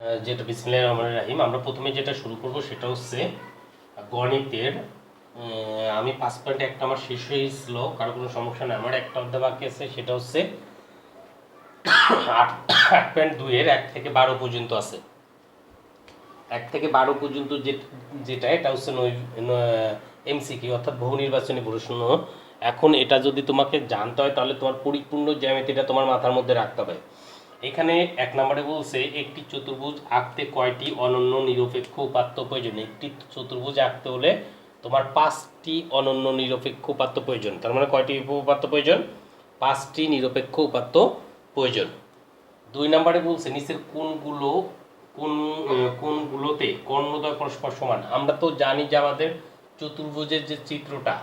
যেটা বিসমিল্লাহির রহমানির রহিম। আমরা প্রথমে যেটা শুরু করব সেটা হচ্ছে গণিতের। আমি 5.1টা আমার শেষ হয়েছিল, কারো কোনো সমস্যা নেই। আমার একটা অধ্যায় বাকি আছে, সেটা হচ্ছে 8.2-এর 1 থেকে 12 পর্যন্ত আছে। 1 থেকে 12 পর্যন্ত যেটা এটা হচ্ছে এমসিকিউ, অর্থাৎ বহু নির্বাচনী প্রশ্ন। এখন এটা যদি তোমাকে জানতে হয় তাহলে তোমার পরিপূর্ণ জ্যামিতিটা তোমার মাথার মধ্যে রাখতে হবে। এখানে 1 নম্বরে বলছে একটি চতুর্ভুজ আঁকতে কয়টি অনন্য নিরপেক্ষ উপাত্ত প্রয়োজন। একটি চতুর্ভুজ আঁকতে হলে তোমার 5টি অনন্য নিরপেক্ষ উপাত্ত প্রয়োজন। তার মানে কয়টি উপাত্ত প্রয়োজন? 5টি নিরপেক্ষ উপাত্ত প্রয়োজন। 2 নম্বরে বলছে নিচের কোনগুলোতে কর্ণদ্বয় পরস্পর সমান। আমরা তো জানি যে আমাদের চতুর্ভুজের যে চিত্রটা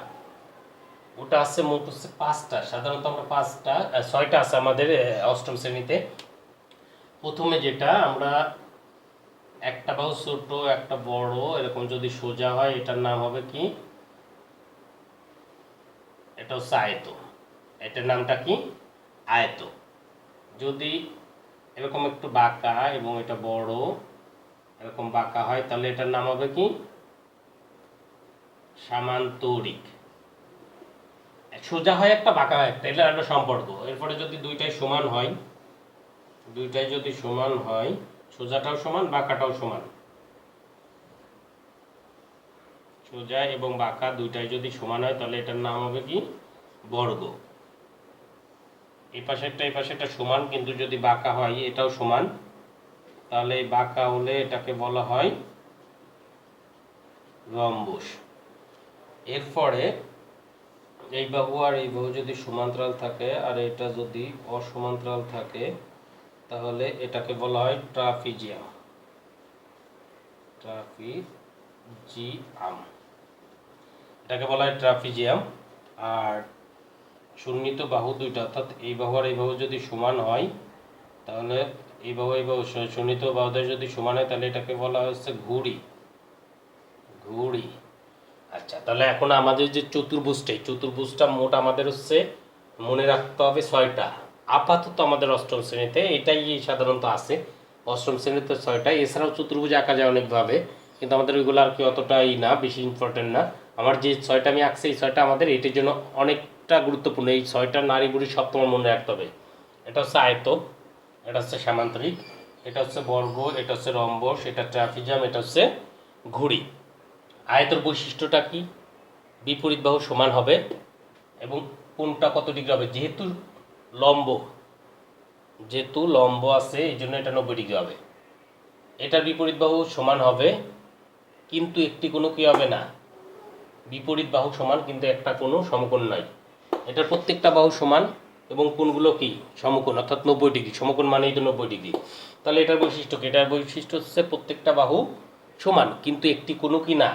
ওটা আছে মোট হচ্ছে 5টা। সাধারণত আমরা 6টা আছে আমাদের অষ্টম শ্রেণীতে। প্রথমে যেটা আমরা একটা বাহু ছোট একটা বড় এরকম যদি সোজা হয় এটার নাম হবে কি? এটা হচ্ছে আয়ত। এটার নামটা কি? আয়ত। যদি এরকম একটু বাঁকা এবং এটা বড় এরকম বাঁকা হয় তাহলে এটার নাম হবে কি? সামান্তরিক। সোজা হয় একটা, বাঁকা হয় একটা, এটা একটা সম্পর্ক। এরপরে যদি দুইটাই সমান হয়, সোজাটাও সমান বাঁকাটাও সমান, সোজা এবং বাঁকা দুইটাই যদি সমান হয় তাহলে এটার নাম হবে কি? বর্গ। এই পাশেরটা সমান, কিন্তু যদি বাঁকা হয় এটাও সমান, তাহলে এই বাঁকা হলে এটাকে বলা হয় রম্বস। এরপরে এই বাহু আর এই বাহু যদি সমান্তরাল থাকে আর এটা যদি অসমান্তরাল থাকে তাহলে এটাকে বলা হয় ট্রাপিজিয়াম। এটাকে বলা হয় ট্রাপিজিয়াম। আর সন্নিহিত বাহু দুইটা, অর্থাৎ এই বাহু আর এই বাহু যদি সমান হয় তাহলে এই বাহু সন্নিহিত বাহুদের যদি সমান হয় তাহলে এটাকে বলা হচ্ছে ঘুড়ি। আচ্ছা, তাহলে এখন আমাদের যে চতুর্ভুজটা মোট আমাদের হচ্ছে মনে রাখতে হবে 6টা। আপাতত আমাদের অষ্টম শ্রেণীতে এটাই সাধারণত আছে। অষ্টম শ্রেণীতে 6টা। এছাড়াও চতুর্ভুজ আঁকা যায় অনেকভাবে, কিন্তু আমাদের ওইগুলো আর কি অতটাই না, বেশি ইম্পর্টেন্ট না। আমার যে 6টা আমি আঁকছি এই 6টা আমাদের এটির জন্য অনেকটা গুরুত্বপূর্ণ। এই 6টা নারী বুড়ি সব তোমার মনে রাখতে হবে। এটা হচ্ছে আয়ত, এটা হচ্ছে সামান্তরিক, এটা হচ্ছে বর্গ, এটা হচ্ছে রম্বস, এটা ট্রাপিজিয়াম, এটা হচ্ছে ঘুড়ি। আয়তর বৈশিষ্ট্যটা কি? বিপরীত বাহু সমান হবে এবং কোণটা কত ডিগ্রি হবে? যেহেতু লম্ব আছে এই জন্য এটা 90 ডিগ্রি হবে। এটার বিপরীত বাহু সমান হবে, কিন্তু একটি কোণ কি হবে না? বিপরীত বাহু সমান কিন্তু একটা কোণও সমকোণ নয়। এটার প্রত্যেকটা বাহু সমান এবং কোণগুলো কি? সমকোণ, অর্থাৎ 90 ডিগ্রি। সমকোণ মানেই তো 90 ডিগ্রি। তাহলে এটার বৈশিষ্ট্য কি? এটার বৈশিষ্ট্য হচ্ছে প্রত্যেকটা বাহু সমান, কিন্তু একটি কোণও কি না?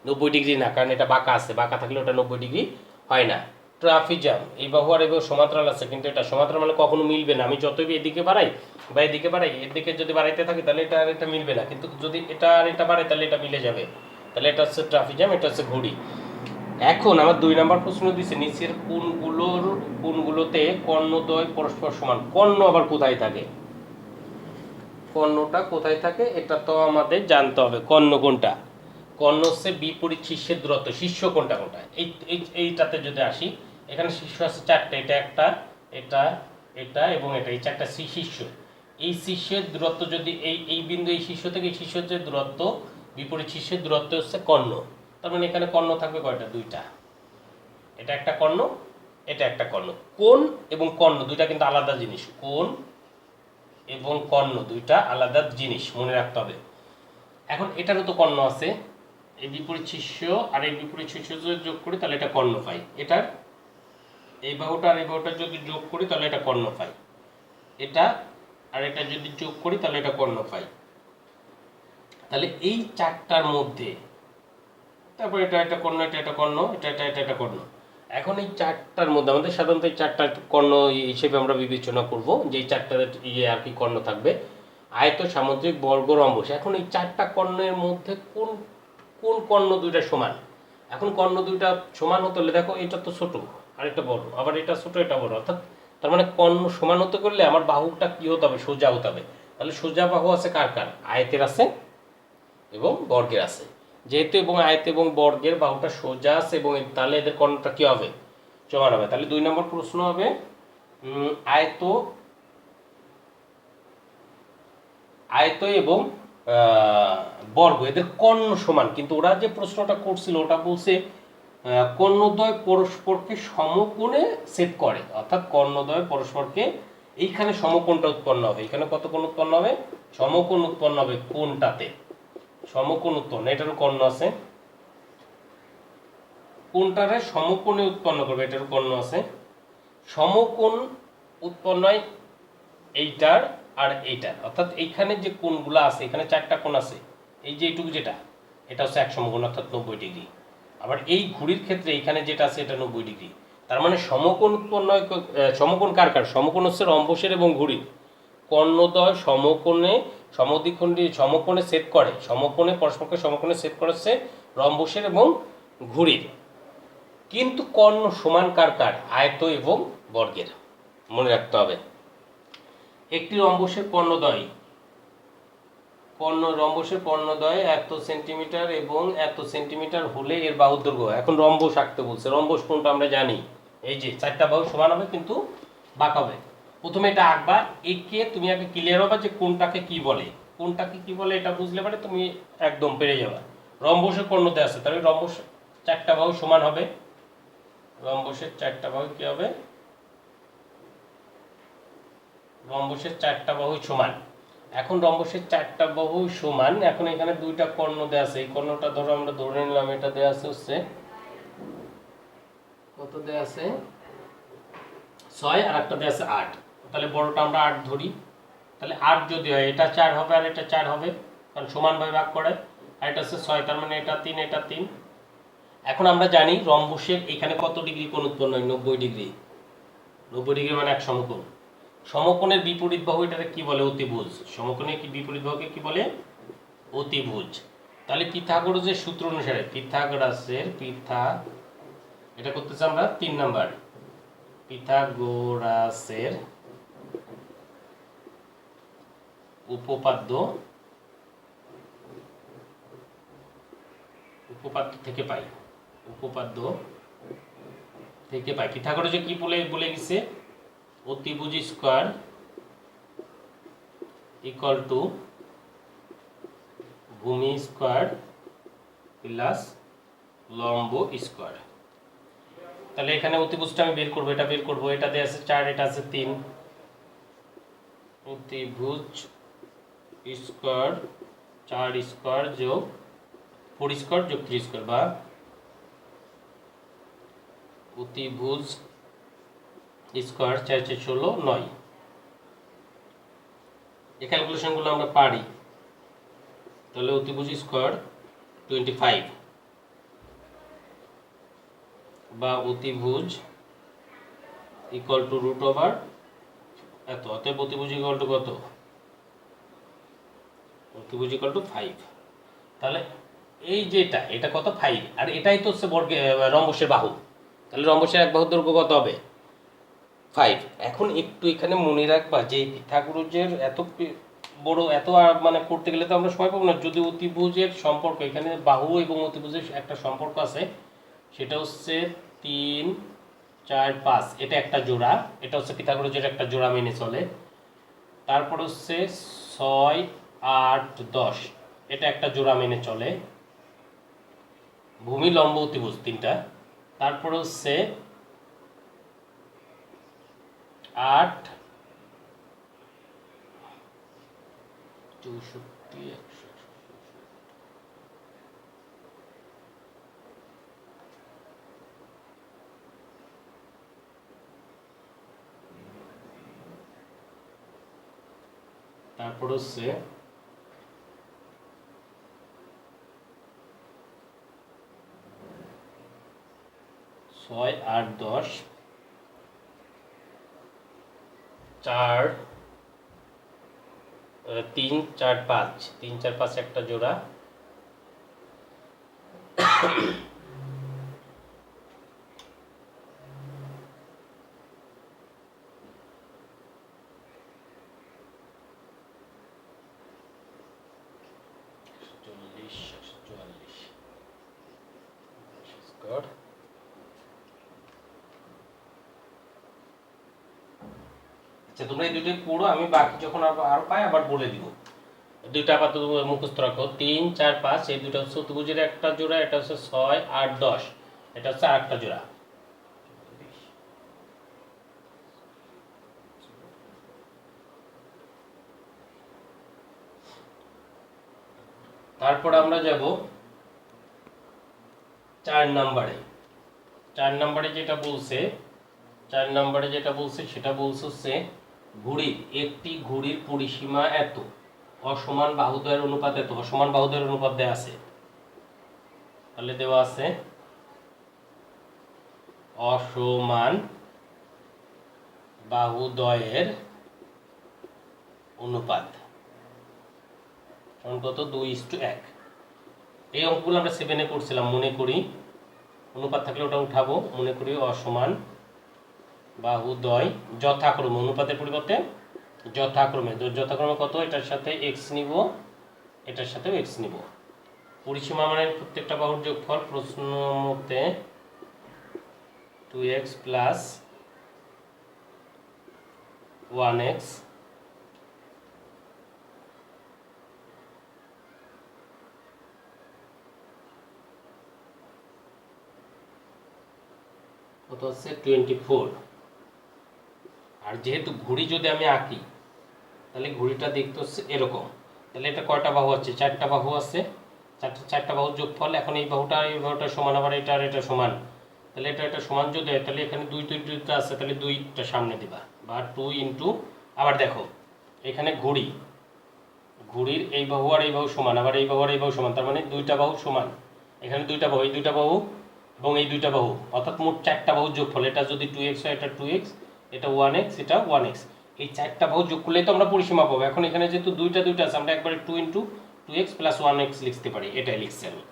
90 ডিগ্রি না, কারণ এটা বাঁকা আছে। বাঁকা থাকলে ওটা 90 ডিগ্রি হয় না। ট্রাপিজিয়াম, এই বাহু আর এই বাহু সমান্তরাল আছে, কিন্তু এটা সমান্তরাল মানে কখনো মিলবে না। আমি যতই এদিকে বাড়াই বা এদিকে বাড়াই, এদিকে যদি বাড়াইতে থাকি তাহলে এটা আর এটা মিলবে না, কিন্তু যদি এটা আর এটা বাড়াই তাহলে এটা মিলে যাবে। তাহলে এটা হচ্ছে ট্রাপিজিয়াম, এটা হচ্ছে ঘুড়ি। এখন আমার 2 নম্বর প্রশ্ন দিচ্ছে নিচের কোনগুলোতে কর্ণদ্বয় পরস্পর সমান। কর্ণ আবার কোথায় থাকে? কর্ণটা কোথায় থাকে এটা তো আমাদের জানতে হবে। কর্ণ কোনটা? কর্ণ হচ্ছে বিপরীত শীর্ষের দূরত্ব। শীর্ষ কোনটা? এইটাতে যদি আসি, এখানে শীর্ষ আছে 4টে, এটা একটা, এটা, এটা এবং এটা, এই 4টা শীর্ষ। এই শীর্ষের দূরত্ব যদি এই বিন্দু, এই শীর্ষ থেকে এই শীর্ষের যে দূরত্ব, বিপরীত শীর্ষের দূরত্ব হচ্ছে কর্ণ। তার মানে এখানে কর্ণ থাকবে কয়টা? 2টা। এটা একটা কর্ণ, এটা একটা কর্ণ। কোণ এবং কর্ণ দুইটা কিন্তু আলাদা জিনিস। কোণ এবং কর্ণ দুইটা আলাদা জিনিস, মনে রাখতে হবে। এখন এটারও তো কর্ণ আছে। এই বিপরীত শীর্ষ আর এই বিপরীত শীর্ষ যদি যোগ করি তাহলে এটা কর্ণ পাই। এটার এই বাহুটা আর এই বাহুটা যদি যোগ করি তাহলে এটা কর্ণ পাই। এটা আর এটা যদি যোগ করি তাহলে এটা কর্ণ পাই। তাহলে এই 4টার মধ্যে, তারপর এটা কর্ণ, এটা কর্ণ, এটা কর্ণ। এখন এই 4টার মধ্যে আমাদের সাধারণত এই 4টা কর্ণ হিসেবে আমরা বিবেচনা করব, যে এই 4টা আর কি কর্ণ থাকবে। আয়ত, সামুদ্রিক, বর্গ, রম্বস। এখন এই 4টা কর্ণের মধ্যে কোন কোন কর্ণ দুইটা সমান? এখন কর্ণ দুইটা সমান হতে হলে দেখো এটা তো ছোট আর এটা বড়, আবার এটা ছোট এটা বড়, অর্থাৎ তার মানে কর্ণ সমান হতে করলে আমার বাহুটা কি হতে হবে? সোজা হতে হবে। তাহলে সোজা বাহু আছে কার কার? আয়তের আছে এবং বর্গের আছে। যেহেতু এবং আয়ত এবং বর্গের বাহুটা সোজা আছে এবং তাহলে এদের কর্ণটা কি হবে? সমান হবে। তাহলে 2 নম্বর প্রশ্ন হবে আয়ত আয়ত এবং বর্গ এদের কর্ণ সমান, কিন্তু ওরা যে প্রশ্নটা করছিল ওটা বলছে কর্ণদ্বয় পরস্পরকে সমকোণে ছেদ করে, অর্থাৎ কর্ণদ্বয় পরস্পরকে এইখানে সমকোণটা উৎপন্ন হবে। এখানে কত কোণ উৎপন্ন হবে? সমকোণ উৎপন্ন হবে কোণটাতে, সমকোণ উৎপন্ন, এটারও কর্ণ আছে। কোণটারে সমকোণে উৎপন্ন করবে, এটারও কর্ণ আছে। সমকোণ উৎপন্ন হয় এইটার আর এইটার, অর্থাৎ এইখানে যে কোণগুলো আছে, এখানে 4টা কোণ আছে। এই যে এইটুকু যেটা, এটা হচ্ছে এক সমকোণ অর্থাৎ 90 ডিগ্রি। আবার এই ঘুড়ির ক্ষেত্রে এইখানে যেটা আছে এটা 90 ডিগ্রি। তার মানে সমকোণ উৎপন্ন হয়, সমকোণ কার কার? সমকোণ হচ্ছে রম্বসের এবং ঘুড়ির। কর্ণদ্বয় সমকোণে সমদ্বিখণ্ডী সমকোণে ছেদ করে, সমকোণে পরস্পরকে সমকোণে ছেদ করেছে রম্বসের এবং ঘুড়ির। কিন্তু কর্ণ সমান কার কার? আয়ত এবং বর্গের। মনে রাখতে হবে। একটি রম্বসের কর্ণদ্বয় রম্বসের কর্ণদ্বয় এত সেন্টিমিটার এবং এত সেন্টিমিটার হলে এর বাহুর দৈর্ঘ্য। এখন রম্বস আঁকতে বলছে। রম্বস কোনটা আমরা জানি, এই যে 4টা বাহু সমান হবে কিন্তু বাঁকা হবে। প্রথমে এটা আঁকবা, একে তুমি আগে ক্লিয়ার হবা যে কোনটাকে কি বলে। কোনটাকে কি বলে এটা বুঝলে পারে তুমি একদম পেরে যাবা। রম্বসের কর্ণদ্বয় আছে, তাহলে রম্বস 4টা বাহু সমান হবে। রম্বসের 4টা বাহু কি হবে? রম্বসের 4টা বাহু সমান। এখন রম্বসের 4টা বাহু সমান, এখন এখানে 2টা কর্ণ দেয়া আছে। এই কর্ণটা ধরো আমরা ধরে নিলাম এটা দেয়া আছে হচ্ছে কত দেয়া আছে? 6 আর একটা দেয়া আছে 8। তাহলে বড়টা আমরা 8 ধরি। তাহলে 8 যদি হয় এটা 4 হবে আর এটা 4 হবে, কারণ সমানভাবে ভাগ করে। আর এটা হচ্ছে 6, তার মানে এটা 3 এটা 3। এখন আমরা জানি রম্বসের এখানে কত ডিগ্রি কোণ উৎপন্ন হয়? 90 ডিগ্রি। 90 ডিগ্রি মানে এক সমকোণ। সমকোণের বিপরীত বাহু এটাকে কি বলে? অতিভুজ। সমকোণের কি বিপরীত বাহুকে কি বলে? অতিভুজ। তাহলে পিথাগোরাসের সূত্র অনুসারে এটা করতেছি আমরা 3 নাম্বার। পিথাগোরাসের উপপাদ্য থেকে পাই। পিথাগোরাস কি বলে গেছে? অতিভুজ স্কয়ার ইকুয়াল টু ভূমি স্কয়ার প্লাস লম্ব স্কয়ার। তাহলে এখানে অতিভুজটা আমি বের করব, এটা বের করব। এটা দেয়া আছে 4, এটা আছে 3। অতিভুজ স্কয়ার 4 স্কয়ার যোগ 4 স্কয়ার যোগ 3 স্কয়ার, বা অতিভুজ স্কয়ার 4 4 16 9। এই ক্যালকুলেশনগুলো আমরা পারি। তাহলে অতিভুজ স্কয়ার 25 বা অতিভুজ ইকুয়াল টু রুট ওভার এত। অতএব অতিভুজ ইকুয়াল টু কত? অতিভুজ ইকুয়াল টু 5। তাহলে এই যেটা, এটা কত? 5। আর এটাই তো হচ্ছে রম্বসের বাহু। তাহলে রম্বসের এক বাহুর দৈর্ঘ্য কত হবে? 5। এখন একটু এখানে মনে রাখবা যে পিথাগোরাসের এত বড় এত মানে করতে গেলে তো আমরা সময় পাবো না। যদি অতিভুজের সম্পর্ক, এখানে বাহু এবং অতিভুজের একটা সম্পর্ক আছে, সেটা হচ্ছে 3 4 5, এটা একটা জোড়া। এটা হচ্ছে পিথাগোরাসের একটা জোড়া মেনে চলে। তারপর হচ্ছে 6 8 10, এটা একটা জোড়া মেনে চলে। ভূমি লম্ব অতিভুজ 3টা। তারপর হচ্ছে 8 64 100। তারপর হচ্ছে 6 8 10 4 3 4 5, 3 4 5 একটা জোড়া। আচ্ছা তোমরা এই দুটোই পড়ো, আমি বাকি যখন আর পাই আবার বলে দিব। দুইটা আপাতত মুখস্থ রাখো, 3 4 5, এই দুটো হচ্ছে চতুর্ভুজের একটা জোড়া, এটা হচ্ছে 6 8 10, এটা হচ্ছে আরেকটা জোড়া। তারপর আমরা যাব 4 নম্বরে। 4 নম্বরে যেটা বলছে সেটা বলছে হচ্ছে ঘুড়ির একটি ঘুড়ির পরিসীমা এত, অসমান বাহুদ্বয়ের অনুপাত এত। অসমান বাহুদ্বয়ের অনুপাত দেওয়া আছে, তাহলে দেওয়া আছে অসমান বাহুদ্বয়ের অনুপাত সমান কত, 2:1। এই অঙ্কগুলো আমরা 7-এ করছিলাম, মনে করি। অনুপাত থাকলে ওটা উঠাবো। মনে করি অসমান বাহুদ্বয় যথাক্রমে, অনুপাতের পরিবর্তে যথাক্রমে কত, এটার সাথে এক্স নিব, এটার সাথেও এক্স নিব। পরিসীমা মানে প্রত্যেকটা বাহুর যোগফল, প্রশ্ন মতে 2x প্লাস 1x কত হচ্ছে 24। আর যেহেতু ঘুড়ি যদি আমি আঁকি তাহলে ঘুড়িটা দেখতে হচ্ছে এরকম। তাহলে এটা কয়টা বাহু আছে, 4টা বাহু আছে। চারটা বাহুর যোগফল। এখন এই বাহুটা সমান, আবার এটা আর এটা সমান, তাহলে এটা সমান যদি হয় তাহলে এখানে দুইটা আছে, তাহলে 2টা সামনে দিবা, বা 2 ইন্টু, আবার দেখো এখানে ঘুড়ির এই বাহু আর এই বাহু সমান, আবার এই বাহু আর এই বাহু সমান, তার মানে 2টা বাহু সমান। এখানে 2টা বাহু, এই 2টা বাহু এবং এই 2টা বাহু, অর্থাৎ মোট 4টা বাহুর যোগফল। এটা যদি 2x হয়, এটা 2x, এটা 1x, এটা 1x। এই 4টা বাহু যোগ করলেই তো আমরা পরিসীমা পাবো। এখন এখানে যেহেতু দুইটা আছে, আমরা একবারে 2 ইন্টু 2x প্লাস 1x লিখতে পারি, এটাই লিখছি আমি।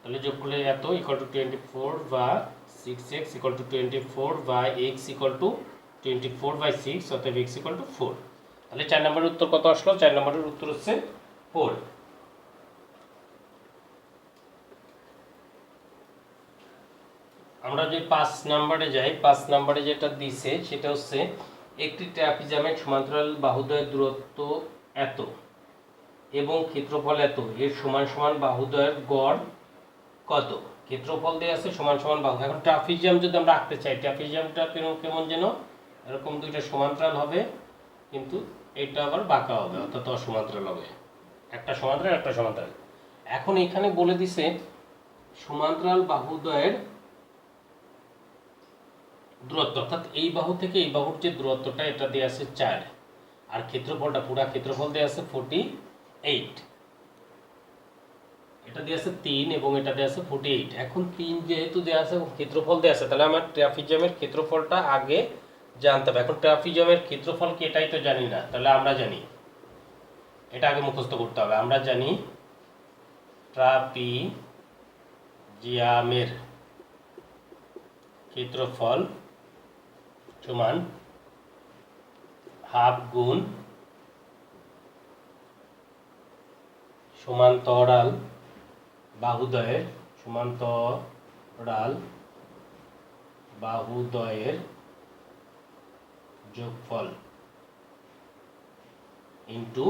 তাহলে যোগ করলে এত ইকুয়াল টু 24 বা 6x ইকুয়াল টু 24 বা x ইকুয়াল টু 24/6, অতএব x ইকুয়াল টু 4। তাহলে 4 নম্বরের উত্তর কত আসলো? 4 নম্বরের উত্তর হচ্ছে 4। আমরা যে 5 নম্বরে যাই, 5 নম্বরে যেটা দিছে সেটা হচ্ছে একটি ট্রাপিজামের সমান্তরাল বাহুদ্বয়ের দূরত্ব এত এবং ক্ষেত্রফল এত, এর সমান সমান বাহুদ্বয়ের গড় কত? ক্ষেত্রফল দেওয়া আছে, সমান সমান বাহু। এখন ট্রাপিজিয়াম যদি আমরা আঁকতে চাই, ট্রাপিজিয়ামটা কেমন যেন এরকম দুইটা সমান্তরাল হবে, কিন্তু এটা আবার বাঁকা হবে, অর্থাৎ অসমান্তরাল হবে। একটা সমান্তরাল, একটা সমান্তরাল। এখন এখানে বলে দিছে সমান্তরাল বাহুদ্বয়ের দূরত্ব, অর্থাৎ এই বাহু থেকে এই বাহুর যে দূরত্বটা, এটা দেওয়া আছে 4, আর ক্ষেত্রফলটা, পুরা ক্ষেত্রফল দেওয়া আছে 48। এটা দেওয়া আছে 3 এবং এটা দেওয়া আছে 48। এখন 3 যেহেতু দেওয়া আছে এবং ক্ষেত্রফল দেওয়া আছে, তাহলে আমার ট্রাপিজিয়ামের ক্ষেত্রফলটা আগে জানতে হবে। এখন ট্রাপিজিয়ামের ক্ষেত্রফল কি, এটাই তো জানি না। তাহলে আমরা জানি, এটা আগে মুখস্থ করতে হবে। আমরা জানি ট্রাপিজিয়ামের ক্ষেত্রফল সমান হাফ গুণ সমান্তরাল বাহুদ্বয়ের যোগফল ইন্টু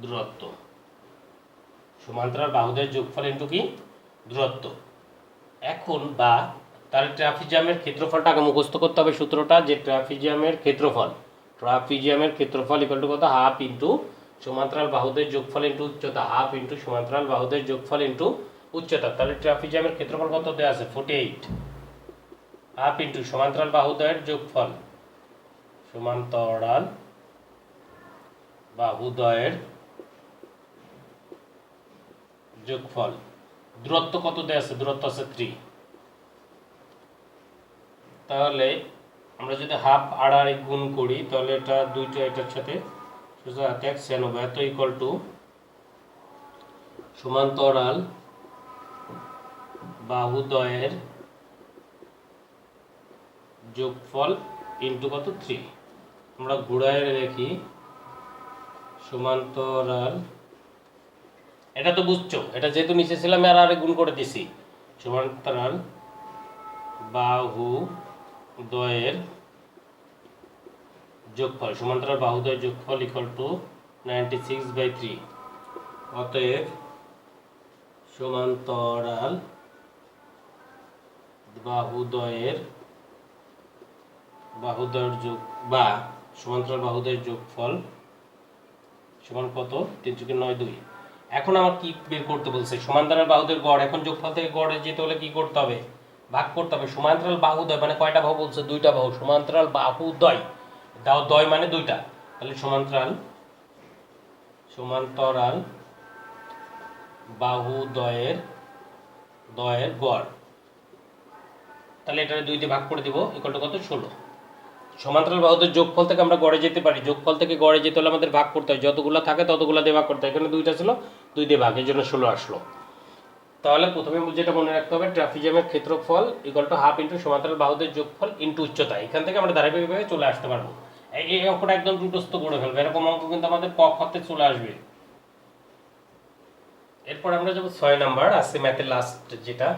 দূরত্ব। সমান্তরাল বাহুদ্বয়ের যোগফল ইন্টু কি, দূরত্ব। এখন বা তাহলে ট্রাপিজিয়ামের ক্ষেত্রফলটা আগে মুখস্থ করতে হবে। সূত্রটা যে ট্রাপিজিয়ামের ক্ষেত্রফল ইকুয়াল টু কত, হাফ ইন্টু সমান্তরাল বাহুদের যোগফল ইন্টু উচ্চতা, হাফ ইন্টু সমান্তরাল বাহুদের যোগফল ইন্টু উচ্চতা। তাহলে ট্রাপিজিয়ামের ক্ষেত্রফল কত দেওয়া আছে, 48, হাফ ইন্টু সমান্তরাল বাহুদ্বয়ের যোগফল, সমান্তরাল বাহুদ্বয়ের যোগফল। দূরত্ব কত দেওয়া আছে, দূরত্ব আছে 3। তাহলে আমরা যদি হাফ আর গুণ করি, তাহলে এটা দুইটা এটার সাথে এত ইকুয়াল টু সমান্তরাল বাহুদ্বয়ের যোগফল ইন্টু কত, 3। আমরা ঘুরায় দেখি, সমান্তরাল, এটা তো বুঝছো, এটা যেহেতু নিচে ছিলাম আর গুণ করে দিছি। সমান্তরাল বাহুদ্বয়ের যোগফল সমান্তরাল বাহুদ্বয়ের যোগফল ইকুয়াল টু 96/3। অতএব সমান্তরাল বাহুদ্বয়ের যোগ বা সমান্তরাল বাহুদ্বয়ের যোগফল সমান কত? 3/9 2। এখন আমার কি বের করতে বলছে? সমান্তরাল বাহুদের গড়। এখন যোগফল থেকে গড়ে যেতে হলে কি করতে হবে? ভাগ করতে হবে। সমান্তরাল বাহুদ্বয় মানে কয়টা বাহু বলছে? দুইটা বাহু। সমান্তরাল বাহুদ্বয়, দাও দ্বয় মানে দুইটা, তাহলে সমান্তরাল বাহুদ্বয়ের গড়, তাহলে এটা 2 দিয়ে ভাগ করে দিব ইকুয়াল টু কত? 16। সমান্তরাল বাহুদের যোগফল থেকে আমরা গড়ে যেতে পারি। যোগফল থেকে গড়ে যেতে হলে আমাদের ভাগ করতে হয়, যতগুলো থাকে ততগুলো দিয়ে ভাগ করতে হয়। এখানে 2টা ছিল, 2 দিয়ে ভাগ, এর জন্য 16 আসলো। তাহলে প্রথমে যেটা মনে রাখতে হবে, ট্রাপিজিয়ামের ক্ষেত্রফল ইকুয়াল টু হাফ ইন্টু সমান্তরাল বাহুদের যোগফল ইন্টু উচ্চতা। এখান থেকে আমরা ধারাবাহিকভাবে চলে আসতে পারবো। এই অঙ্কটা একদম দ্রুতস্থ করে ফেলবে, এরকম অঙ্ক কিন্তু আমাদের ক খতে চলে আসবে। এরপর আমরা যাবো 6 নাম্বার, আছে ম্যাথের লাস্ট যেটা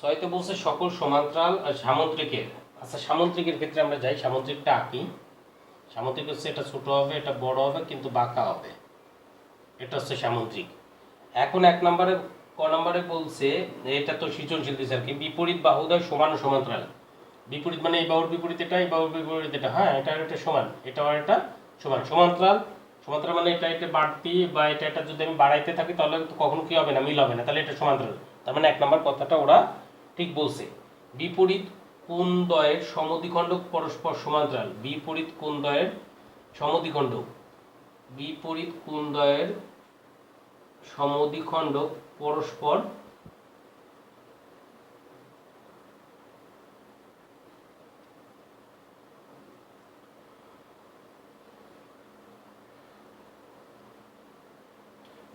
6তে বলছে সকল সমান্তরাল আর সামুদ্রিকের। আচ্ছা, সামুদ্রিকের ক্ষেত্রে আমরা যাই, সামুদ্রিকটা আঁকি। সামুদ্রিক হচ্ছে এটা ছোট হবে, এটা বড় হবে, কিন্তু বাঁকা হবে, এটা হচ্ছে সামুদ্রিক। এখন 1 নম্বরে ক নম্বরে বলছে, এটা তো সৃজনশীল দিছে আর কি, বিপরীত বাহুদ্বয় সমান ও সমান্তরাল। বিপরীত মানে এই বাহুর বিপরীত এটা, এই বাহুর বিপরীত এটা, হ্যাঁ, এটা এটা সমান, এটা আর এটা সমান। সমান্তরাল মানে এটা বাড়তি বা এটা যদি আমি বাড়াইতে থাকি তাহলে তো কখনো কি হবে না, মিল হবে না, তাহলে এটা সমান্তরাল। তার মানে 1 নম্বর কথাটা ওরা ঠিক বলছে। বিপরীত কোণদ্বয়ের সমদ্বিখণ্ডক পরস্পর সমান্তরাল। বিপরীত কোণদ্বয়ের সমদ্বিখণ্ডক, বিপরীত কোণদ্বয়ের সমদ্বিখণ্ডক পরস্পর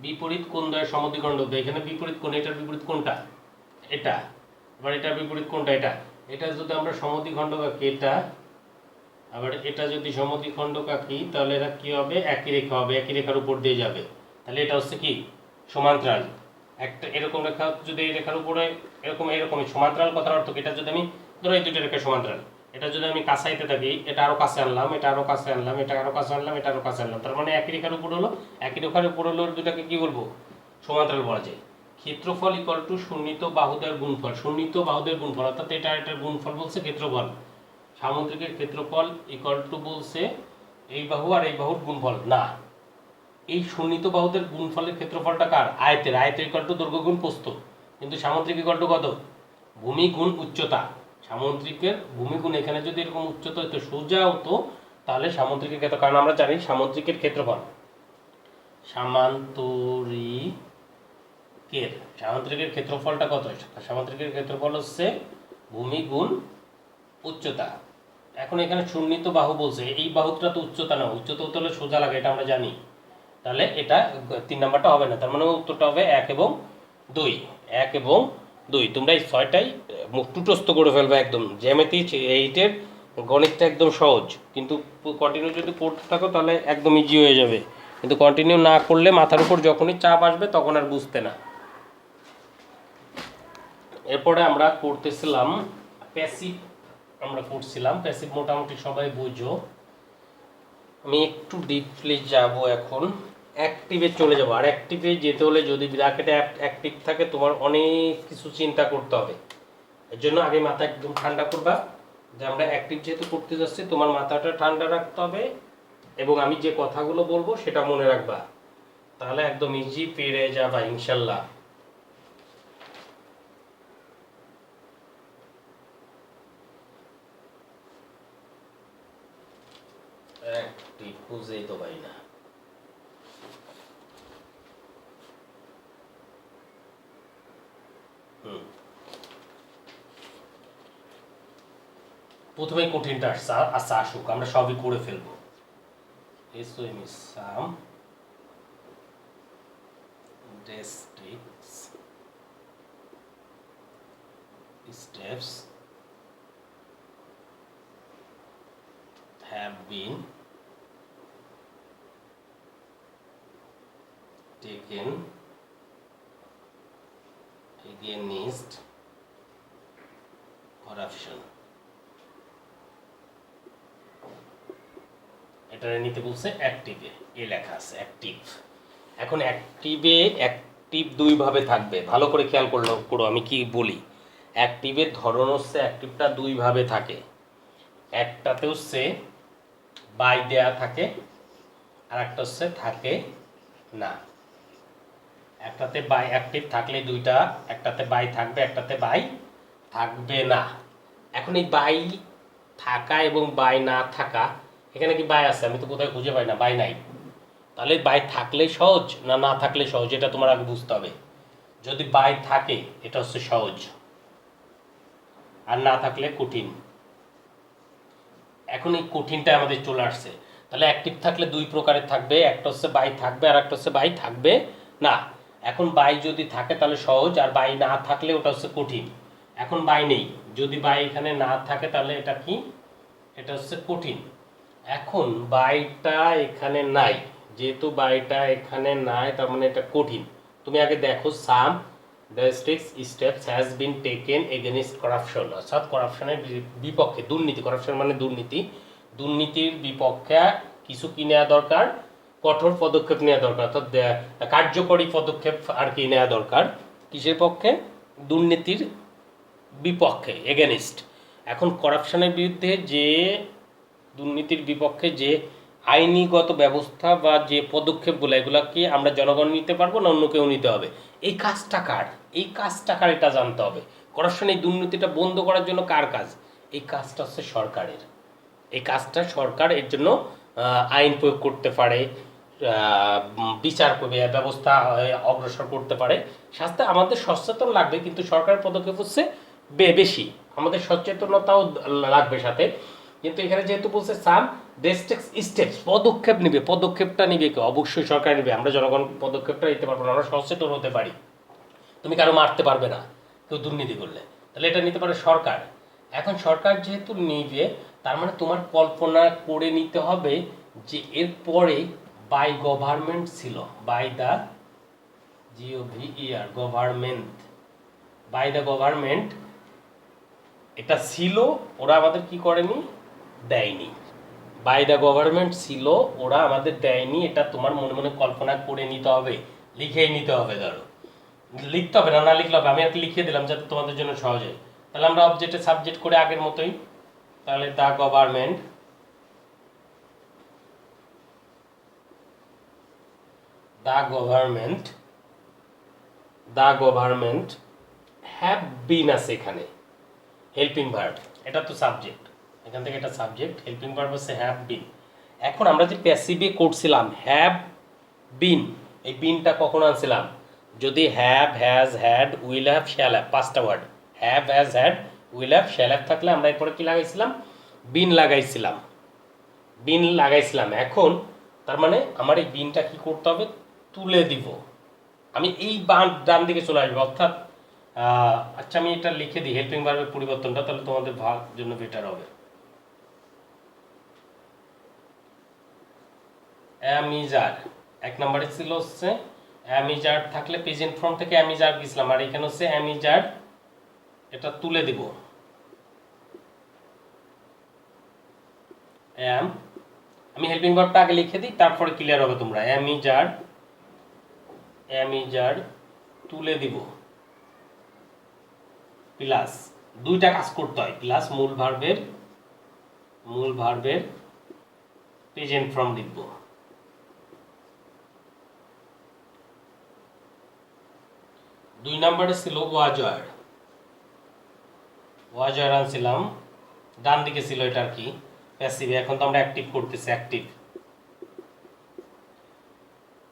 বিপরীত কোণদ্বয়ের সমদ্বিখণ্ডক। এখানে বিপরীত কোণ, এটার বিপরীত কোণটা এটা, আবার এটার বিপরীত কোণটা এটা। এটা যদি আমরা সমদ্বিখণ্ডক আঁকি, এটা আবার এটা যদি সমদ্বিখণ্ডক আঁকি, তাহলে এরা কি হবে? একই রেখা হবে, একই রেখার উপর দিয়ে যাবে, তাহলে এটা হচ্ছে কি? সমান্তরাল। একটা এরকম রেখা যদি এই রেখার উপরে এরকমই সমান্তরাল, কথার অর্থ কি? এটা যদি আমি ধরো এই দুটো রেখা সমান্তরাল, এটা যদি আমি কাছাইতে থাকি, এটা আরো কাছে আনলাম, এটা আরো কাছে আনলাম, এটা আরো কাছে আনলাম, এটা আরো কাছে আনলাম, তার মানে একই রেখার উপর হলো, একই রেখার উপর হলো, দুটাকে কি বলবো? সমান্তরাল বলা যায়। ক্ষেত্রফল ইকুয়াল টু শূন্যিত বাহুদের গুণফল। শূন্যিত বাহুদের গুণফল অর্থাৎ এটার গুণফল বলছে ক্ষেত্রফল। সামুদ্রিকের ক্ষেত্রফল ইকুয়াল টু বলছে এই বাহু আর এই বাহুর গুণফল না, এই শূন্যিত বাহুদের গুণফলের ক্ষেত্রফলটা কার? আয়তের। আয়তের ইকুয়াল টু দৈর্ঘ্য গুণ প্রস্থ, কিন্তু সামুদ্রিক ইকুয়াল টু কত? ভূমি গুণ উচ্চতা। সামুদ্রিকের ভূমি গুণ, এখানে যদি এরকম উচ্চতা হতো, সোজা হতো, তাহলে সামুদ্রিকের ক্ষেত্র, কারণ আমরা জানি সামুদ্রিকের ক্ষেত্রফল, সামুদ্রিকের ক্ষেত্রফলটা কত? সামুদ্রিকের ক্ষেত্রফল হচ্ছে ভূমি গুণ উচ্চতা। এখন এখানে শূন্যিত বাহু বলছে, এই বাহুটা তো উচ্চতা না, উচ্চতা হতে হলে সোজা লাগে, এটা আমরা জানি, তাহলে এটা 3 নাম্বারটা হবে না, তার মানে উত্তরটা হবে 1 এবং 2। 1 এবং 2 তোমরা এই 6টাই মুখ টুটস্থ করে ফেলবে একদম। জ্যামিতি 8-এর গণিতটা একদম সহজ, কিন্তু কন্টিনিউ যদি করতে থাকো তাহলে একদম ইজি হয়ে যাবে, কিন্তু কন্টিনিউ না করলে মাথার উপর যখনই চাপ আসবে তখন আর বুঝতে না। এরপরে আমরা করতেছিলাম প্যাসিভ, প্যাসিভ মোটামুটি সবাই বুঝো। আমি একটু ডিপলি যাব এখন, অ্যাক্টিভে চলে যাব। আর অ্যাক্টিভে যেতে হলে যদি ব্র্যাকেটে অ্যাক্টিভ থাকে তোমার অনেক কিছু চিন্তা করতে হবে, এর জন্য আগে মাথা একদম ঠান্ডা করবা, যে আমরা অ্যাক্টিভ যেহেতু করতে যাচ্ছি তোমার মাথাটা ঠান্ডা রাখতে হবে, এবং আমি যে কথাগুলো বলবো সেটা মনে রাখবা, তাহলে একদম ইজি পেরে যাবা ইনশাল্লাহ। অ্যাক্টিভ বুঝেই তো ভাই না। প্রথমে কঠিনটা আচ্ছা আসুক, আমরা সবই করে ফেলবো। সাম steps have been taken against corruption. এটা নিতে বলছে অ্যাক্টিভে, এ লেখা আছে অ্যাক্টিভ। এখন অ্যাক্টিভ দুইভাবে থাকবে, ভালো করে খেয়াল করো আমি কি বলি। অ্যাক্টিভের ধরন হচ্ছে অ্যাক্টিভটা দুইভাবে থাকে, একটাতে হচ্ছে বাই দেয়া থাকে আর একটা হচ্ছে থাকে না। একটাতে বাই অ্যাক্টিভ থাকলে দুইটা, একটাতে বাই থাকবে একটাতে বাই থাকবে না। এখন এই বাই থাকা এবং বাই না থাকা, এখানে কি বাই আছে? আমি তো কোথায় খুঁজে পাই না, বাই নাই। তাহলে বাই থাকলে সহজ না না থাকলে সহজ, এটা তোমার আগে বুঝতে হবে। যদি বাই থাকে এটা হচ্ছে সহজ, আর না থাকলে কঠিন। এখন এই কঠিনটা আমাদের চলে আসছে। তাহলে অ্যাক্টিভ থাকলে দুই প্রকারের থাকবে, একটা হচ্ছে বাই থাকবে আর একটা হচ্ছে বাই থাকবে না। এখন বাই যদি থাকে তাহলে সহজ, আর বাই না থাকলে ওটা হচ্ছে কঠিন। এখন বাই নেই, যদি বাই এখানে না থাকে তাহলে এটা কি? এটা হচ্ছে কঠিন। এখন বাইটা এখানে নাই, যেহেতু বাইটা এখানে নাই তার মানে এটা কঠিন। তুমি আগে দেখো, some drastic steps has been taken against corruption, অর্থাৎ করাপশনের বিপক্ষে, দুর্নীতি, করাপশন মানে দুর্নীতি, দুর্নীতির বিপক্ষে কিছু কি নেওয়া দরকার? কঠোর পদক্ষেপ নেওয়া দরকার, অর্থাৎ কার্যকরী পদক্ষেপ আর কি নেওয়া দরকার। কিসের পক্ষে? দুর্নীতির বিপক্ষে, এগেনস্ট। এখন করাপশনের বিরুদ্ধে যে, দুর্নীতির বিপক্ষে যে আইনিগত ব্যবস্থা বা যে পদক্ষেপগুলো, এগুলো কি আমরা জনগণ নিতে পারবো না অন্য কেউ নিতে হবে? এই কাজটা কার? এই কাজটা কার এটা জানতে হবে। করাপশন, এই দুর্নীতিটা বন্ধ করার জন্য কার কাজ? এই কাজটা হচ্ছে সরকারের। এই কাজটা সরকার এর জন্য আইন প্রয়োগ করতে পারে, বিচার ব্যবস্থা অগ্রসর করতে পারে। শাস্তি আমাদের সচেতন লাগবে, কিন্তু সরকারের পদক্ষেপ হচ্ছে বেশি, আমাদের সচেতনতাও লাগবে সাথে। কিন্তু এখানে যেহেতু বলছে সাম ড্রাস্টিক স্টেপস, পদক্ষেপ নিবে, পদক্ষেপটা নিবে কে? অবশ্যই সরকার নিবে। আমরা জনগণ পদক্ষেপটা নিতে পারবো না, আমরা সচেতন হতে পারি। তুমি কারো মারতে পারবে না কেউ দুর্নীতি করলে, তাহলে এটা নিতে পারে সরকার। এখন সরকার যেহেতু নিবে, তার মানে তোমার কল্পনা করে নিতে হবে যে এরপরে বাই গভর্নমেন্ট ছিল, by the GOVER government, by the government এটা ছিল, ওরা আমাদের কি করেনি? দেয়নি। বাই দ্য গভর্নমেন্ট ছিল, ওরা আমাদের দেয়নি। এটা তোমার মনে মনে কল্পনা করে নিতে হবে, লিখেই নিতে হবে। ধরো লিখতে হবে না, না লিখলে হবে, আমি আর কি লিখিয়ে দিলাম যাতে তোমাদের জন্য সহজ হয়। তাহলে আমরা অবজেক্টে সাবজেক্ট করে আগের মতোই, তাহলে the government, the government, the government have বিন আছে এখানে, হেল্পিং ভার্ব, এটা তো সাবজেক্ট, এখান থেকে এটা সাবজেক্ট, হেল্পিং ভার্ব হচ্ছে হ্যাভ বিন। এখন আমরা যে প্যাসিভে করছিলাম হ্যাভ বিন, এই বিনটা কখন আনছিলাম? যদি have, has, had, will have, shall have, পাঁচটা word, have, has, had, will have, shall have থাকলে আমরা এরপরে কি লাগাইছিলাম? বিন লাগাইছিলাম, বিন লাগাইছিলাম। এখন তার মানে আমার এই বিনটা কি করতে হবে? তুলে দিব। আমি এই ডান দিকে চলে আসবো, অর্থাৎ আচ্ছা আমি এটা লিখে দিই হেল্পিং ভার্বের পরিবর্তনটা, তাহলে তোমাদের ভাগ জন্য বেটার হবে। অ্যামিজার এক নম্বরে ছিল হচ্ছে অ্যামিজার, থাকলে প্রেজেন্ট ফর্ম থেকে অ্যামিজার গেছিলাম, আর এখানে হচ্ছে অ্যামিজার, এটা তুলে দিব। অ্যাম, আমি হেল্পিং ভার্বটা আগে লিখে দিই, তারপরে ক্লিয়ার হবে তোমরা। অ্যামিজার, অ্যামিজার তুলে দিব, প্লাস দুইটা কাজ করতে হয়, প্লাস মূল ভার্বের, মূল ভার্বের প্রেজেন্ট ফর্ম লিখব। দুই নম্বরে ছিল ওয়াজার, ওয়াজার আনছিলাম, ডান দিকে ছিল এটা আর কি প্যাসিভ, এখন তো আমরা অ্যাক্টিভ করতেছি, অ্যাক্টিভ।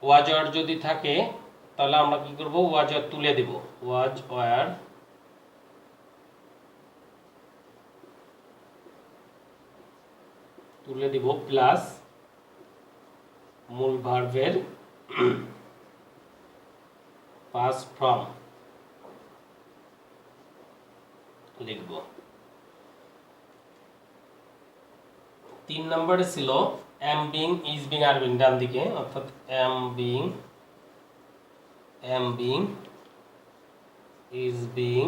ওয়াজার যদি থাকে তাহলে আমরা কি করব? ওয়াজার তুলে দেব, ওয়াজ ওয়ার তুলে দিব, প্লাস মূল ভার্বের পাস্ট ফর্ম লিখব। তিন নম্বরে ছিল am being, is being, are being, ডান দিকে, অর্থাৎ am being, is being,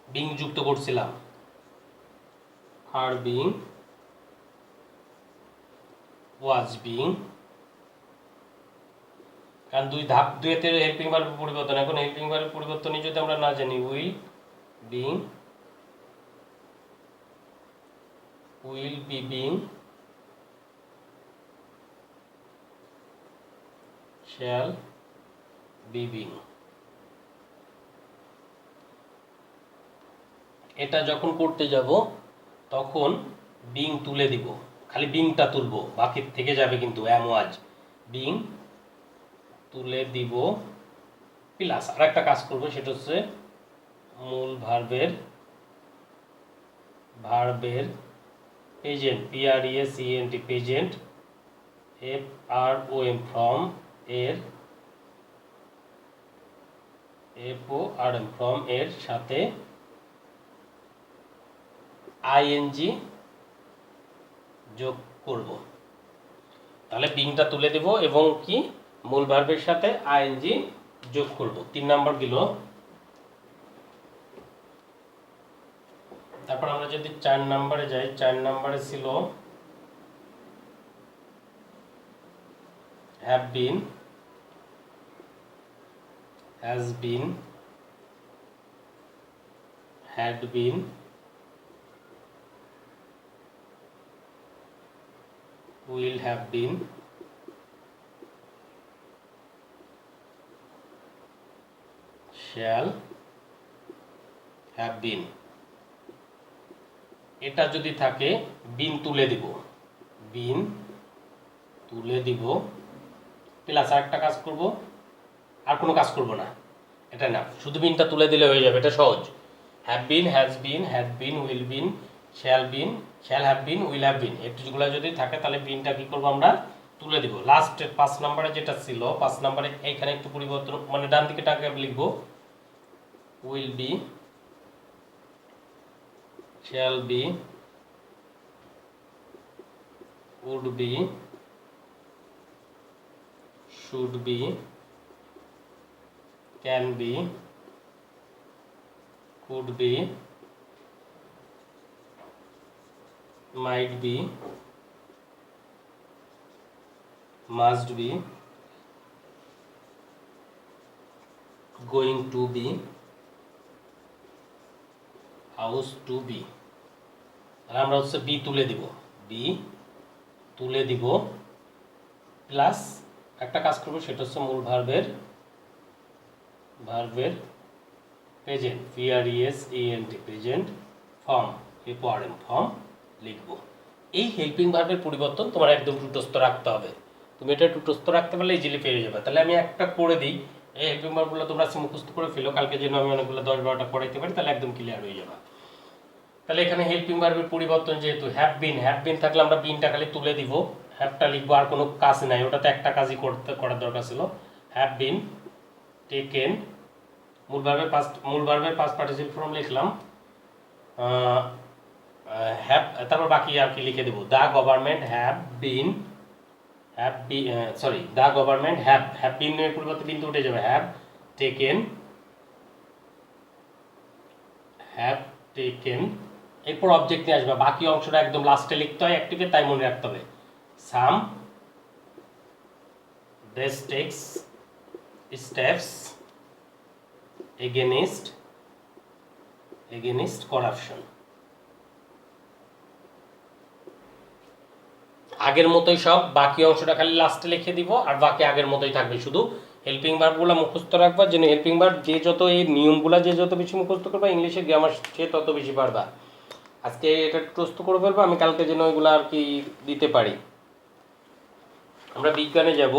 being যুক্ত করছিলাম, আর বিং, ওয়াজ বিং, কারণ ধাপ দুইতে হেল্পিং ভার্বের পরিবর্তন। এখন হেল্পিং ভার্বের পরিবর্তনই যদি আমরা না জানি, will being, will be being, shall be being. এটা যখন করতে যাব তখন বিং তুলে দিব, খালি বিংটা তুলবো, বাকি থেকে যাবে কিন্তু অ্যাম ওয়াজ। বিং তুলে দিব প্লাস আর একটা কাজ করবো, সেটা হচ্ছে মূল ভার্বের present, PRESENT present, FROM from এর, FORM ফ্রম এর সাথে ING যোগ করব। তাহলে বিংটা তুলে দেব এবং কি মূল ভার্বের সাথে ING যোগ করব। 3 নাম্বার গেল। তারপর আমরা যদি 4 নাম্বারে যাই, 4 নাম্বারে ছিল have been, has been, had been, will have been, shall have been। এটা যদি থাকে বিন তুলে দিব, বিন তুলে দিব প্লাস আরেকটা কাজ করব, আর কোনো কাজ করব না, এটা না, শুধু বিনটা তুলে দিলে হয়ে যাবে, এটা সহজ। Have been, has been, had been, will been, shall have been, will have been, এগুলো যদি থাকে তাহলে বিনটা কি করব আমরা তুলে দিব। লাস্টের 5 নম্বরে যেটা ছিল, 5 নম্বরে এইখানে একটু পরিবর্তন, মানে ডান দিকে টাকে লিখব will be, shall be, would be, should be, can be, could be, might be, must be, going to be, house to be। আর আমরা হচ্ছে বি তুলে দিব, বি তুলে দিব প্লাস একটা কাজ করব, সেটা হচ্ছে মূল ভার্বের present, PRESENT present form, FORM form লিখব। এই হেল্পিং ভার্বের পরিবর্তন তোমার একদম টুটস্থ রাখতে হবে। তুমি এটা টুটস্থ রাখতে পারলে ইজিলি পেয়ে যাবে। তাহলে আমি একটা করে দিই, এই হেল্পিং ভার্বগুলো তোমরা মুখস্থ করে ফেলো, কালকে যেন আমি অনেকগুলো 10-12টা পড়াইতে পারি, তাহলে একদম ক্লিয়ার হয়ে যাবে। তাহলে এখানে হেল্পিং ভার্বের পরিবর্তন যেহেতু হ্যাভ বিন থাকলে আমরা বিনটা খালি তুলে দিব, হ্যাভটা লিখবো, আর কোনো কাজ নাই, ওটাতে একটা কাজই করার দরকার ছিল। হ্যাভ বিন টেকেন, মূল ভার্বের পাস্ট পার্টিসিপল ফর্ম লিখলাম, হ্যাভ, তারপর বাকি আর কি লিখে দেব, the government the government have been এর পরিবর্তে বিন উঠে যাবে, হ্যাভ টেকেন, এরপর অবজেক্ট নিয়ে আসবে, বাকি অংশটা একদম লাস্টে লিখতে হয় অ্যাক্টিভে, তাই মনে রাখতে হবে। সাম দেস টেক্স স্টেপস এগেনিস্ট করাপশন। আগের মতোই সব, বাকি অংশটা খালি লাস্টে লিখে দিব, আর বাকি আগের মতোই থাকবে, শুধু হেল্পিং ভার্বগুলো মুখস্থ রাখবা, যেন হেল্পিং ভার্ব যে যত এই নিয়মগুলো যে যত বেশি মুখস্থ করবা, ইংলিশের গ্রামার সে তত বেশি পারবা। আজকে এটা প্রস্তুত করে ফেলবো, আমি কালকে যেন ওইগুলো আর কি দিতে পারি। আমরা বিজ্ঞানে যাব।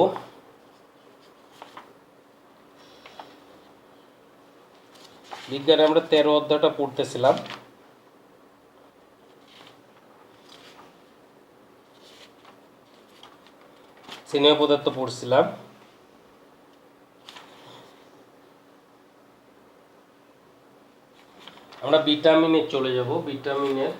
বিজ্ঞানে আমরা 13 অধ্যায়টা পড়তেছিলাম। স্নেহ পদার্থ পড়ছিলাম। আমরা ভিটামিনে চলে যাব। ভিটামিনের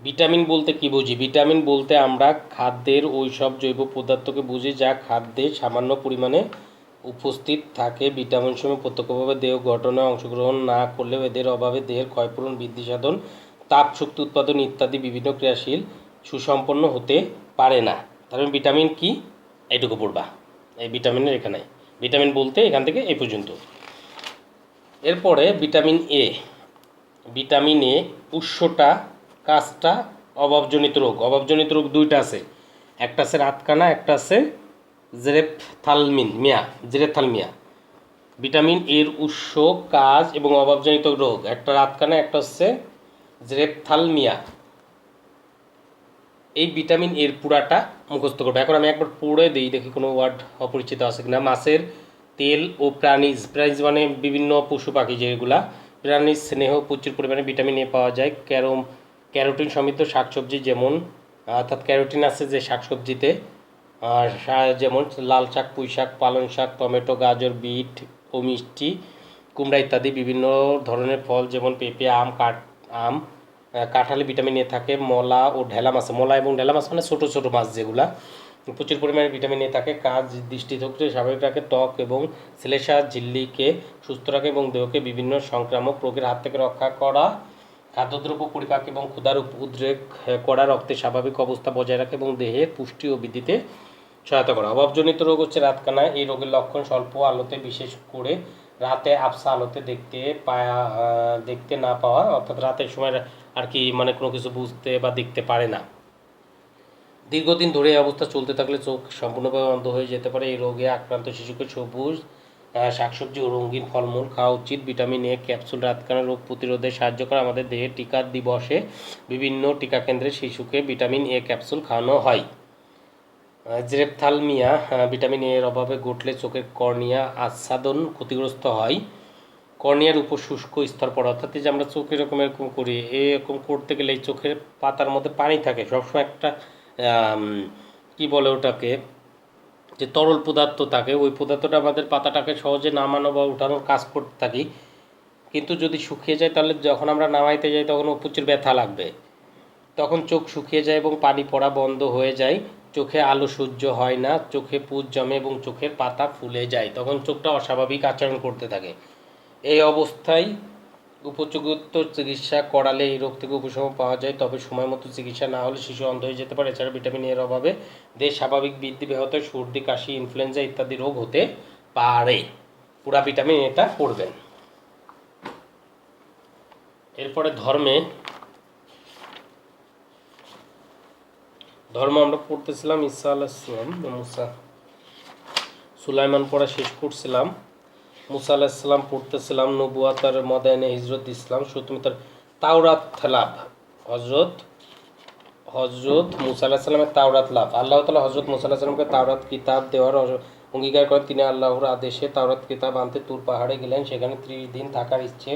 ভিটামিন বলতে কি বুঝি? ভিটামিন বলতে আমরা খাদ্যের ওই সব জৈব পদার্থকে বুঝি যা খাদ্যে সামান্য পরিমাণে উপস্থিত থাকে। ভিটামিনসমূহ প্রত্যক্ষভাবে দেহ গঠনে অংশগ্রহণ না করলেও এদের অভাবে দেহের ক্ষয়পূরণ, বৃদ্ধি সাধন, তাপ শক্তি উৎপাদন ইত্যাদি বিভিন্ন ক্রিয়াশীল সুসম্পন্ন হতে পারে না। তাহলে ভিটামিন কি? এইটুকু পড়বা, এই ভিটামিনের এখানে। ভিটামিন বলতে এখান থেকে এই পর্যন্ত। এরপরে ভিটামিন এ। ভিটামিন এ উৎসটা, কাজটা, অভাবজনিত রোগ। অভাবজনিত রোগ দুইটা আছে, একটা আছে রাতকানা, একটা আছে জেরেপথ্যালমিয়া। ভিটামিন এর উৎস, কাজ এবং অভাবজনিত রোগ, একটা রাতকানা, একটা হচ্ছে জেরেপথ্যালমিয়া। এই ভিটামিন এর পুরাটা মুখস্থ করবে। এখন আমি একবার পড়ে দিই, দেখি কোনো ওয়ার্ড অপরিচিত আছে কিনা। মাছের তেল ও প্রাণীজ মানে বিভিন্ন পশু পাখি যেগুলা, প্রাণীজ স্নেহ প্রচুর পরিমাণে ভিটামিন এ পাওয়া যায়। ক্যারোটিন সমৃদ্ধ শাকসবজি, যেমন অর্থাৎ ক্যারোটিন আছে যে শাকসবজিতে, যেমন লাল শাক, পুঁই শাক, পালং শাক, টমেটো, গাজর, বিট ও মিষ্টি কুমড়া ইত্যাদি। বিভিন্ন ধরনের ফল যেমন পেঁপে, আম, কাঁঠালে ভিটামিন এ থাকে। মলা ও ঢেলা মাছে, মলা এবং ঢেলা মাছ মানে ছোটো ছোটো মাছ যেগুলা, প্রচুর পরিমাণে ভিটামিন এ থাকে। কাজ দৃষ্টিশক্তি স্বাভাবিক রাখে, ত্বক এবং শ্লেষ্মা ঝিল্লিকে সুস্থ রাখে এবং দেহকে বিভিন্ন সংক্রামক রোগের হাত থেকে রক্ষা করা। খাদ্যদ্রব্য পরিপাক এবং ক্ষুধার উদ্রেক করা, রক্তের স্বাভাবিক অবস্থা বজায় রাখে এবং দেহের পুষ্টি ও বৃদ্ধিতে সহায়তা করা। অভাবজনিত রোগ হচ্ছে রাতকানা। এই রোগের লক্ষণ স্বল্প আলোতে, বিশেষ করে রাতে আবছা আলোতে দেখতে না পাওয়া, অর্থাৎ রাতের সময় আর কি মানে কোনো কিছু বুঝতে বা দেখতে পারে না। দীর্ঘদিন ধরে এই অবস্থা চলতে থাকলে চোখ সম্পূর্ণভাবে অন্ধ হয়ে যেতে পারে। এই রোগে আক্রান্ত শিশুকে সবুজ শাকসবজি ও রঙিন ফলমূল খাওয়া উচিত। ভিটামিন এ ক্যাপসুল রাতকানা রোগ প্রতিরোধে সাহায্য করে। আমাদের দেহে টিকা দিবসে বিভিন্ন টিকা কেন্দ্রে শিশুকে ভিটামিন এ ক্যাপসুল খাওয়ানো হয়। জেরেপথ্যালমিয়া, ভিটামিন এর অভাবে ঘটলে চোখের কর্নিয়া আচ্ছাদন ক্ষতিগ্রস্ত হয়। কর্নিয়ার উপর শুষ্ক স্তর পড়ে, অর্থাৎ যে আমরা চোখ এরকম করি, এরকম করতে গেলে এই চোখের পাতার মধ্যে পানি থাকে সবসময়, একটা কি বলে ওটাকে, যে তরল পদার্থ থাকে, ওই পদার্থটা আমাদের পাতাটাকে সহজে নামানো বা উঠানোর কাজ করতে থাকি। কিন্তু যদি শুকিয়ে যায় তাহলে যখন আমরা নামাইতে যাই তখন প্রচুর ব্যথা লাগবে। তখন চোখ শুকিয়ে যায় এবং পানি পড়া বন্ধ হয়ে যায়। চোখে আলো সহ্য হয় না, চোখে পুঁজ জমে এবং চোখের পাতা ফুলে যায়। তখন চোখটা অস্বাভাবিক আচরণ করতে থাকে। এই অবস্থায় উপযুক্ত চিকিৎসা করালে এই রোগ থেকে উপশম পাওয়া যায়, তবে সময় মতো চিকিৎসা না হলে শিশু অন্ধ হয়ে যেতে পারে। এছাড়া ভিটামিন এর অভাবে দেহের স্বাভাবিক বৃদ্ধি ব্যাহত হয়, সর্দি, কাশি, ইনফ্লুয়েঞ্জা ইত্যাদি রোগ হতে পারে। পুরা ভিটামিন এটা পড়বেন। এরপরে ধর্ম আমরা পড়তেছিলাম ঈসা আলাইহিস সালাম, মুসা, সুলাইমান পড়া শেষ করছিলাম, মুসা আলাইহিস সালাম পড়তেছিলাম, নবুয়াতার মদাইনে হিজরত ইসলাম, সুতমিতার তাওরাত লাভ, হজরত মুসা আলাইহিস সালামের তাওরাত লাভ। আল্লাহ তাআলা হজরত মুসা আলাইহিস সালামকে তাওরাত কিতাব দেওয়ার অঙ্গীকার করেন। তিনি আল্লাহর আদেশে তাওরাত কিতাব আনতে তুর পাহাড়ে গেলেন। সেখানে 30 দিন থাকার ইচ্ছে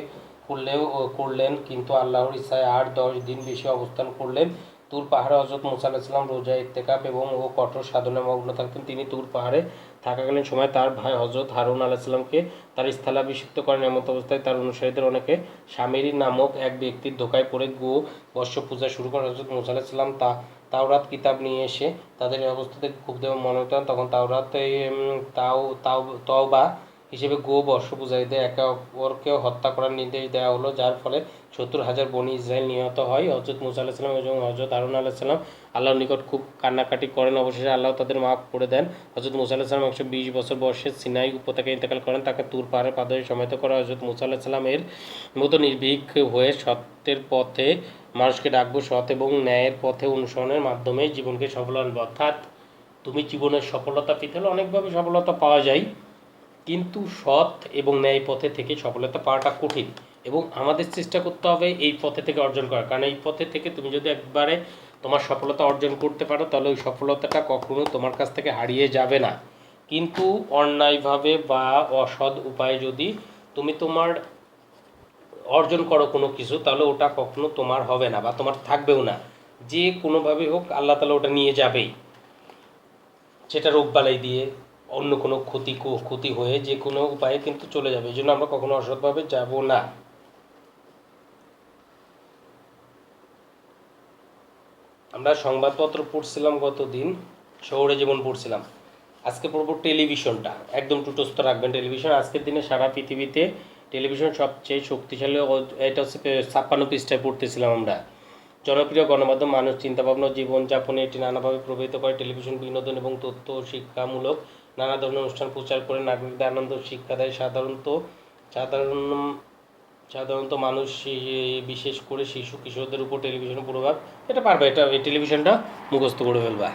করলেন, কিন্তু আল্লাহর ইচ্ছায় 8-10 দিন বেশি অবস্থান করলেন। তুর পাহাড়ে হজরত মুসা আলাইহিস সালাম রোজা, ইত্তেকাফ এবং কঠোর সাধনায় মগ্ন থাকতেন। তিনি তুর পাহাড়ে থাকাকালীন সময় তার ভাই হজরত হারুন আলাইহিস সালামকে তার স্থলাভিষিক্ত করেন। এমত অবস্থায় তার অনুসারীদের অনেকে শামেরি নামক এক ব্যক্তির ধোকায় পড়ে বর্ষ পূজা শুরু করেন। হজরত মুসা আলাইহিস সালাম তাওরাত কিতাব নিয়ে এসে তাদের এই অবস্থা থেকে ক্ষুব্ধ এবং মনোনীত হন। তখন তাওরাতে তওবা হিসেবে বর্ষ পূজারীদের একে অপরকেও হত্যা করার নির্দেশ দেওয়া হলো, যার ফলে 70,000 বনী ইসরায়েল নিহত হয়। হজরত মুসা আলাইহিস সালাম এবং হজরত হারুন আলাইহিস সালাম আল্লাহর নিকট খুব কান্নাকাটি করেন। অবশেষে আল্লাহ তাদের মাফ করে দেন। হজরত মুসা আলাইহিস সালাম 120 বছর বয়সে সিনাই উপত্যকায় ইন্তেকাল করেন। তাকে তুর পাহাড়ের পাদদেশে সমাহিত করা। হজরত মুসা আলাইহিস সালাম এর মতো নির্ভীক হয়ে সত্যের পথে মানুষকে ডাকবো, সৎ এবং ন্যায়ের পথে অনুসরণের মাধ্যমে জীবনকে সফল আনবো। অর্থাৎ তুমি জীবনের সফলতা পেতে হলে অনেকভাবে সফলতা পাওয়া যায়, কিন্তু সৎ এবং ন্যায় পথে থেকে সফলতা পাওয়াটা কঠিন এবং আমাদের চেষ্টা করতে হবে এই পথে থেকে অর্জন করার। কারণ এই পথে থেকে তুমি যদি একবারে তোমার সফলতা অর্জন করতে পারো তাহলে ওই সফলতাটা কখনো তোমার কাছ থেকে হারিয়ে যাবে না। কিন্তু অন্যায়ভাবে বা অসৎ উপায়ে যদি তুমি তোমার অর্জন করো কোনো কিছু, তাহলে ওটা কখনো তোমার হবে না বা তোমার থাকবেও না। যে কোনোভাবে হোক আল্লাহ তাআলা ওটা নিয়ে যাবেই, সেটা রোগবালাই দিয়ে, অন্য কোনো ক্ষতি হয়ে যে কোনো উপায়ে কিন্তু চলে যাবে। এই জন্য আমরা কখনো অসৎভাবে যাব না। আমরা সংবাদপত্র পড়ছিলাম গতদিন, শহুরে জীবন পড়ছিলাম। আজকে পড়ব টেলিভিশনটা, একদম টুটস্থ রাখবেন টেলিভিশন। আজকের দিনে সারা পৃথিবীতে টেলিভিশন সবচেয়ে শক্তিশালী, এটা হচ্ছে 56 পৃষ্ঠায় পড়তেছিলাম আমরা। জনপ্রিয় গণমাধ্যম মানুষ চিন্তাভাবনা ও জীবনযাপনে এটি নানাভাবে প্রভাবিত করে। টেলিভিশন বিনোদন এবং তথ্য ও শিক্ষামূলক নানা ধরনের অনুষ্ঠান প্রচার করে নাগরিকদের আনন্দ ও শিক্ষা দেয়। সাধারণত মানুষ, বিশেষ করে শিশু কিশোরদের উপর টেলিভিশনের প্রভাব, এটা পারবে, এটা এই টেলিভিশনটা মুখস্থ করে ফেলবা।